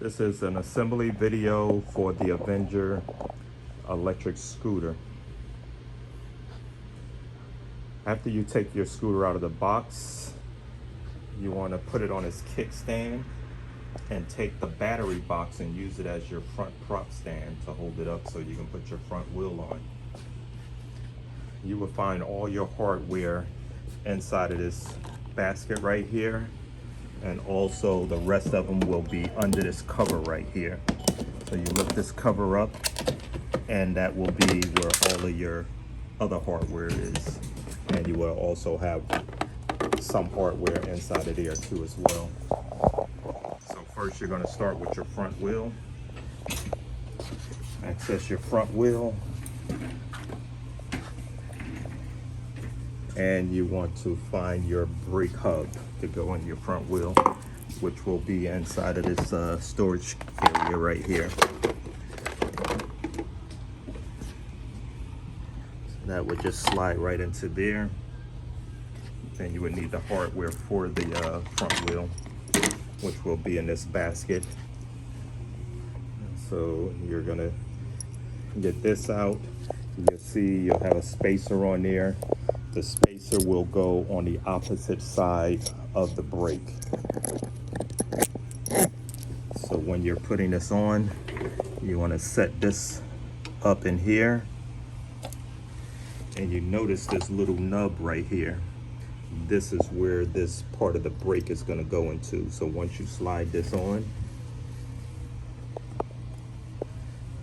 This is an assembly video for the Avenger Electric scooter. After you take your scooter out of the box, you want to put it on its kickstand and take the battery box and use it as your front prop stand to hold it up so you can put your front wheel on. You will find all your hardware inside of this basket right here, and also the rest of them will be under this cover right here. So you lift this cover up and that will be where all of your other hardware is, and you will also have some hardware inside of there too as well. So first you're going to start with your front wheel. Access your front wheel, and you want to find your brake hub to go in your front wheel, which will be inside of this storage area right here. So that would just slide right into there. Then you would need the hardware for the front wheel, which will be in this basket. So you're gonna get this out. You'll see you'll have a spacer on there. The spacer will go on the opposite side of the brake. So when you're putting this on, you want to set this up in here, and you notice this little nub right here. This is where this part of the brake is going to go into. So once you slide this on,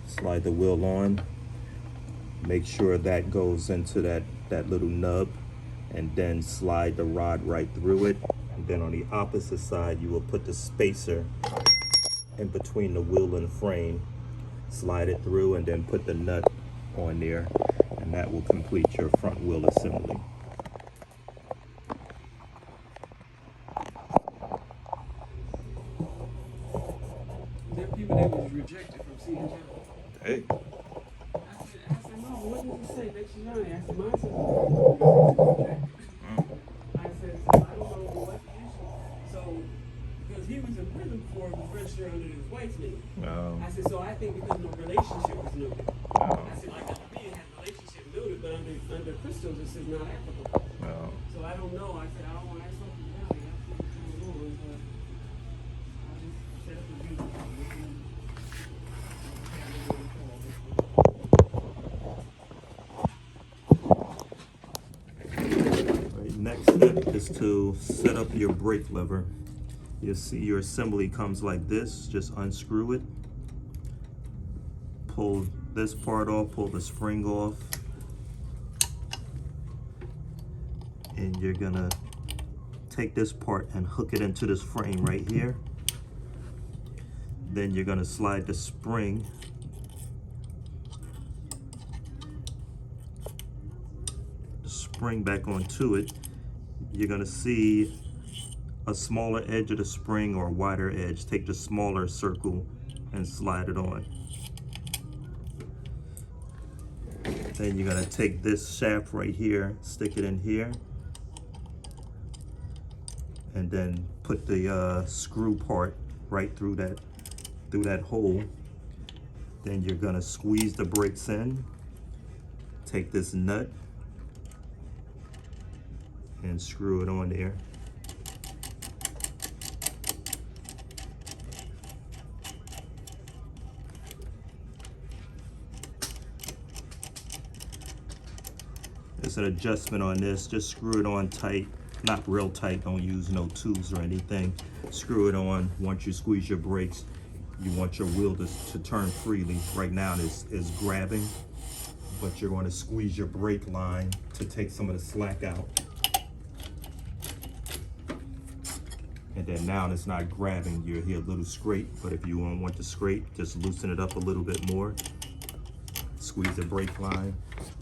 slide the wheel on, make sure that goes into that little nub, and then slide the rod right through it. And then on the opposite side, you will put the spacer in between the wheel and the frame, slide it through, and then put the nut on there, and that will complete your front wheel assembly. There are people that was rejected from seeing John. Hey. I said, no, what did you say? Next year, I said, mine said rejected. I said, so I don't know what the issue. So, because he was in prison before he was registered under his wife's name. No. I said, so I think because no relationship was noted. No. I said, like under me, it has relationship noted, but under Crystal, this is not applicable. No. So I don't know. I said, I don't want to ask something down there. I see what's going on, but I just set up a video. Next step is to set up your brake lever. You'll see your assembly comes like this. Just unscrew it. Pull this part off, pull the spring off. And you're gonna take this part and hook it into this frame right here. Then you're gonna slide the spring back onto it. You're gonna see a smaller edge of the spring or a wider edge. Take the smaller circle and slide it on. Then you're gonna take this shaft right here, stick it in here, and then put the screw part right through that hole. Then you're gonna squeeze the brakes in, take this nut and screw it on there. There's an adjustment on this. Just screw it on tight, not real tight. Don't use no tools or anything. Screw it on. Once you squeeze your brakes, you want your wheel to turn freely. Right now it's grabbing, but you're going to squeeze your brake line to take some of the slack out. And then now it's not grabbing. You'll hear a little scrape, but if you don't want to scrape, just loosen it up a little bit more. Squeeze the brake line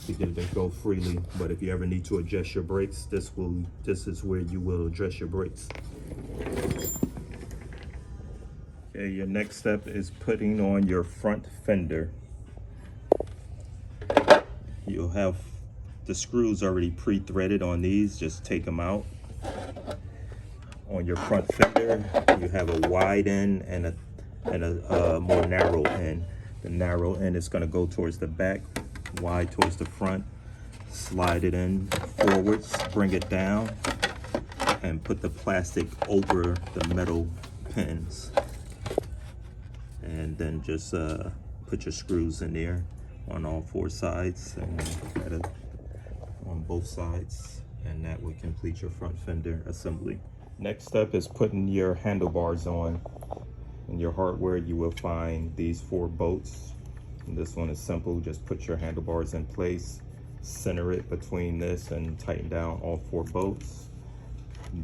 to get it to go freely. But if you ever need to adjust your brakes, this is where you will adjust your brakes. Okay, your next step is putting on your front fender. You'll have the screws already pre-threaded on these. Just take them out. On your front fender, you have a wide end and and a more narrow end. The narrow end is going to go towards the back, wide towards the front. Slide it in forwards, bring it down, and put the plastic over the metal pins. And then just put your screws in there on all 4 sides and on both sides, and that would complete your front fender assembly. Next step is putting your handlebars on. In your hardware, you will find these 4 bolts. And this one is simple. Just put your handlebars in place, center it between this, and tighten down all 4 bolts.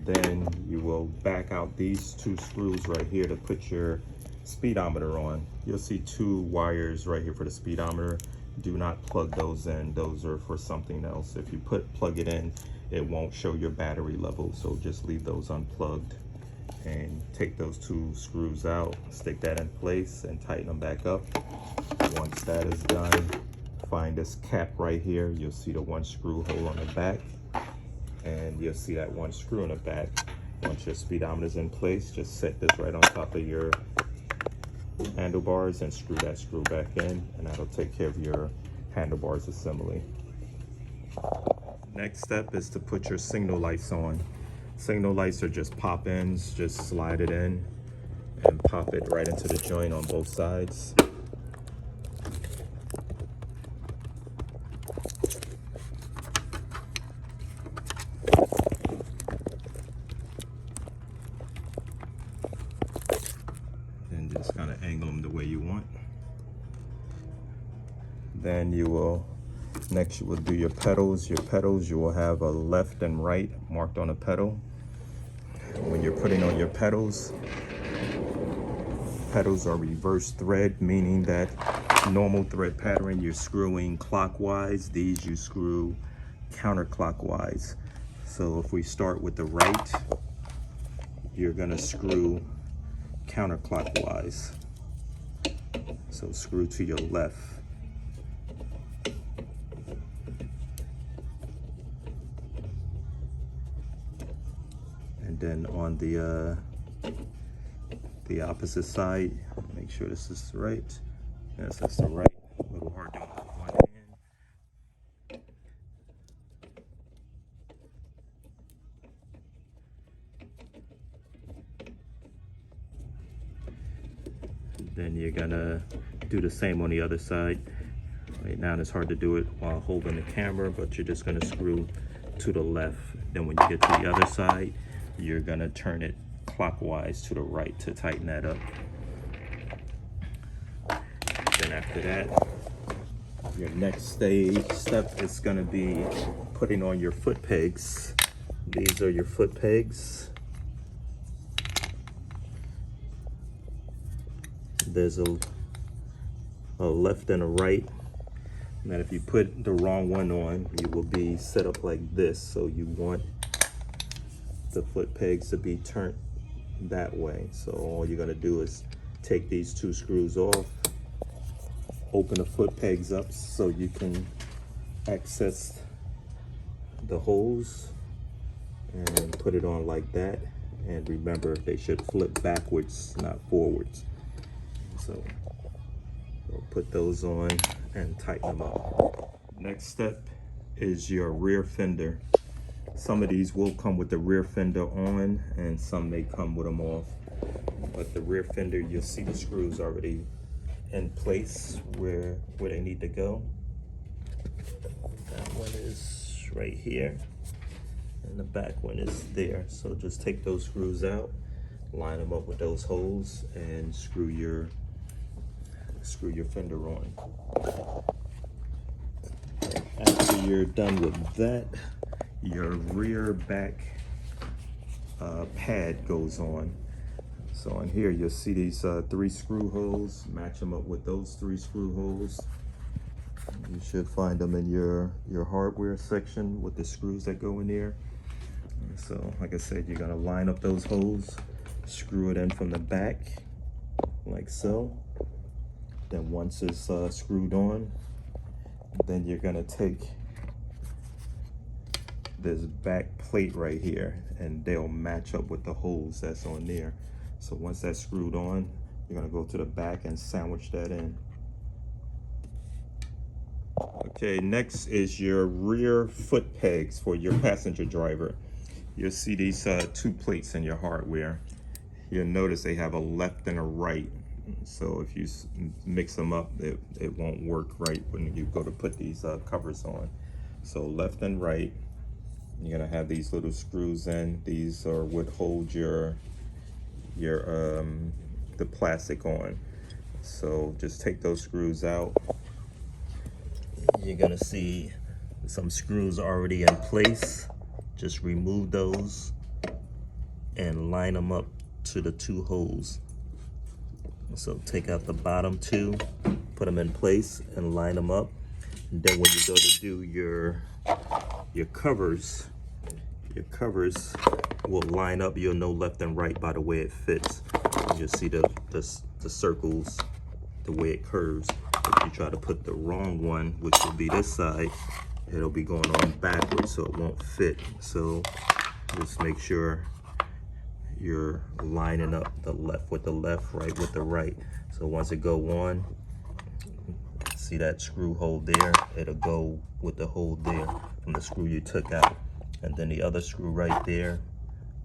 Then you will back out these 2 screws right here to put your speedometer on. You'll see 2 wires right here for the speedometer. Do not plug those in. Those are for something else. If you plug it in, it won't show your battery level. So just leave those unplugged and take those 2 screws out, stick that in place and tighten them back up. Once that is done, find this cap right here. You'll see the 1 screw hole on the back, and you'll see that 1 screw in the back. Once your speedometer is in place, just set this right on top of your handlebars and screw that screw back in, and that'll take care of your handlebars assembly. Next step is to put your signal lights on. Signal lights are just pop-ins. Just slide it in and pop it right into the joint on both sides. And just kind of angle them the way you want. Then you will, next you will do your pedals. Your pedals, you will have a left and right marked on a pedal. When you're putting on your pedals, pedals are reverse thread, meaning that normal thread pattern, you're screwing clockwise. These you screw counterclockwise. So if we start with the right, you're gonna screw counterclockwise. So screw to your left. And then on the opposite side, make sure this is right. Yes, that's the right. A little hard doing it with one hand. Then you're gonna do the same on the other side. Right now it's hard to do it while holding the camera, but you're just gonna screw to the left. Then when you get to the other side, you're gonna turn it clockwise to the right to tighten that up. Then after that, your next step is gonna be putting on your foot pegs. These are your foot pegs. There's a left and a right. And then if you put the wrong one on, you will be set up like this. So you want the foot pegs to be turned that way. So all you're gonna do is take these 2 screws off, open the foot pegs up so you can access the holes, and put it on like that. And remember, they should flip backwards, not forwards. So we'll put those on and tighten them up. Next step is your rear fender. Some of these will come with the rear fender on, and some may come with them off. But the rear fender, you'll see the screws already in place where they need to go. That one is right here, and the back one is there. So just take those screws out, line them up with those holes, and screw your fender on. After you're done with that, your rear back pad goes on. So in here you'll see these 3 screw holes. Match them up with those 3 screw holes. You should find them in your hardware section with the screws that go in there. So like I said, you're gonna line up those holes, screw it in from the back like so. Then once it's screwed on, then you're gonna take this back plate right here, and they'll match up with the holes that's on there. So once that's screwed on, You're gonna go to the back and sandwich that in. Okay, next is your rear foot pegs for your passenger driver. You'll see these two plates in your hardware. You'll notice they have a left and a right. So if you mix them up, it won't work right when you go to put these covers on. So left and right, you're gonna have these little screws in. These are what hold your the plastic on. So just take those screws out. You're gonna see some screws already in place. Just remove those and line them up to the two holes. So take out the bottom two, put them in place and line them up. And then when you go to do your covers will line up. You'll know left and right by the way it fits. You'll see the circles, the way it curves. If you try to put the wrong one, which will be this side, it'll be going on backwards, so it won't fit. So just make sure you're lining up the left with the left, right with the right. So once it go on, see that screw hole there? It'll go with the hole there from the screw you took out. And then the other screw right there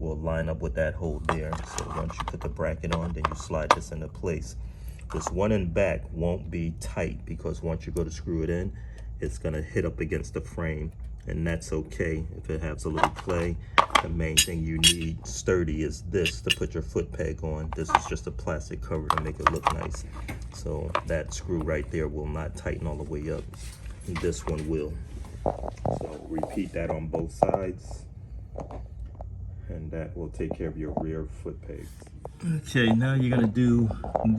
will line up with that hole there. So once you put the bracket on, then you slide this into place. This one in back won't be tight because once you go to screw it in, it's gonna hit up against the frame, and that's okay if it has a little play. The main thing you need sturdy is this to put your foot peg on. This is just a plastic cover to make it look nice. So that screw right there will not tighten all the way up. And this one will. So repeat that on both sides, and that will take care of your rear foot pegs. Okay, now you're gonna do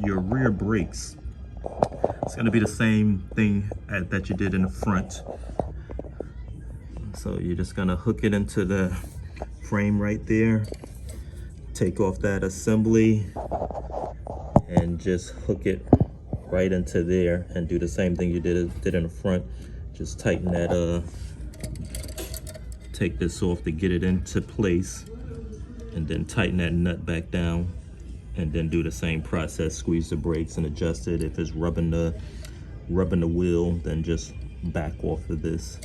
your rear brakes. It's gonna be the same thing that you did in the front. So you're just gonna hook it into the frame right there, take off that assembly, and just hook it right into there, and do the same thing you did in the front. Just tighten that, take this off to get it into place, and then tighten that nut back down, and then do the same process. Squeeze the brakes and adjust it. If it's rubbing the wheel, then just back off of this.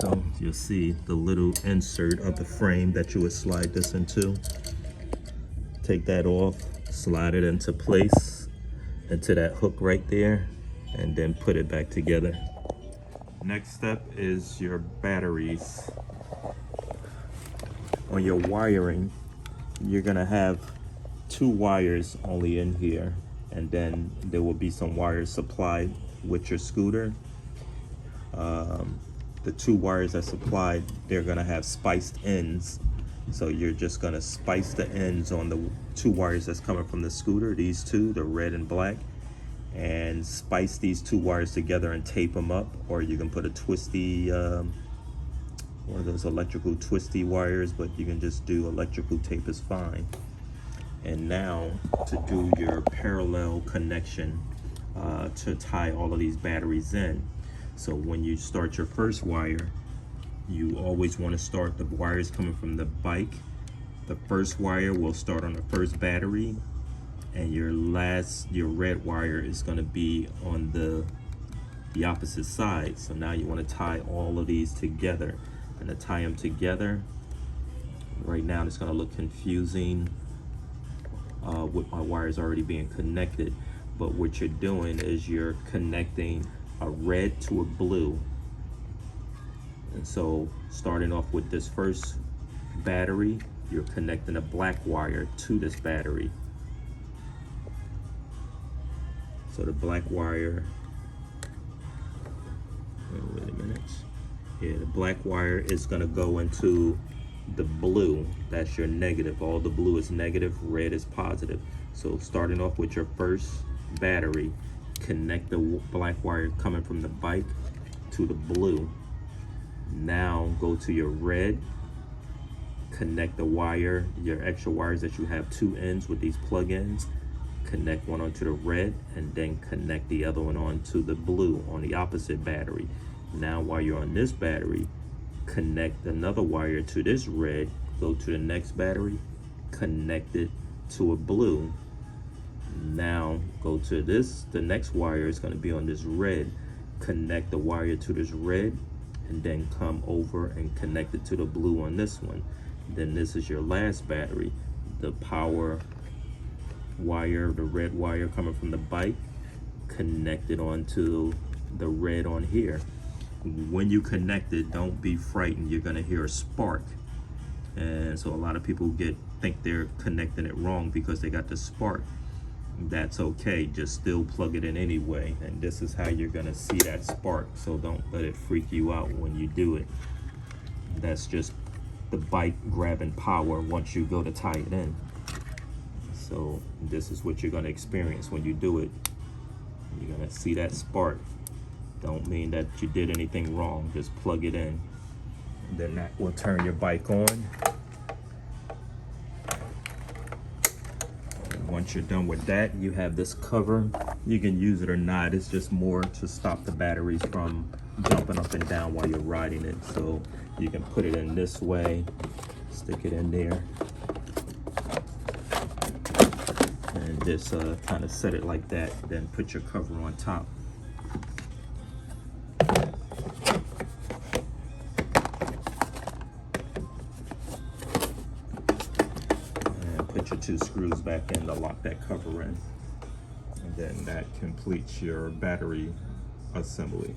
So you'll see the little insert of the frame that you would slide this into. Take that off, slide it into place, into that hook right there, and then put it back together. Next step is your batteries. On your wiring, you're gonna have 2 wires only in here, and then there will be some wires supplied with your scooter. The 2 wires that supplied, they're gonna have spiced ends. So you're just gonna spice the ends on the 2 wires that's coming from the scooter, these 2, the red and black, and spice these 2 wires together and tape them up. Or you can put a twisty, one of those electrical twisty wires, but you can just do electrical tape is fine. And now to do your parallel connection to tie all of these batteries in. So when you start your first wire, you always want to start the wires coming from the bike. The first wire will start on the first battery, and your red wire is going to be on the opposite side. So now you want to tie all of these together, and to tie them together, right now it's going to look confusing with my wires already being connected. But what you're doing is you're connecting a red to a blue. And so starting off with this first battery, you're connecting a black wire to this battery. So the black wire, wait a minute. Yeah, the black wire is gonna go into the blue. That's your negative. All the blue is negative, red is positive. So starting off with your first battery, connect the black wire coming from the bike to the blue. Now go to your red, connect the wire, your extra wires that you have 2 ends with these plug-ins, connect one onto the red, and then connect the other one onto the blue on the opposite battery. Now while you're on this battery, connect another wire to this red, go to the next battery, connect it to a blue, Now go to this, the next wire is going to be on this red. Connect the wire to this red, and then come over and connect it to the blue on this one. Then this is your last battery. The power wire, the red wire coming from the bike, connected onto the red on here. When you connect it, don't be frightened. You're gonna hear a spark. And so a lot of people think they're connecting it wrong because they got the spark. That's okay, just still plug it in anyway. And this is how you're gonna see that spark. So don't let it freak you out when you do it. That's just the bike grabbing power once you go to tie it in. So this is what you're gonna experience when you do it. You're gonna see that spark. Don't mean that you did anything wrong, just plug it in. Then that will turn your bike on. And once you're done with that, you have this cover. You can use it or not. It's just more to stop the batteries from jumping up and down while you're riding it. So you can put it in this way, stick it in there, and just kind of set it like that, then put your cover on top. And put your 2 screws back in to lock that cover in. And then that completes your battery assembly.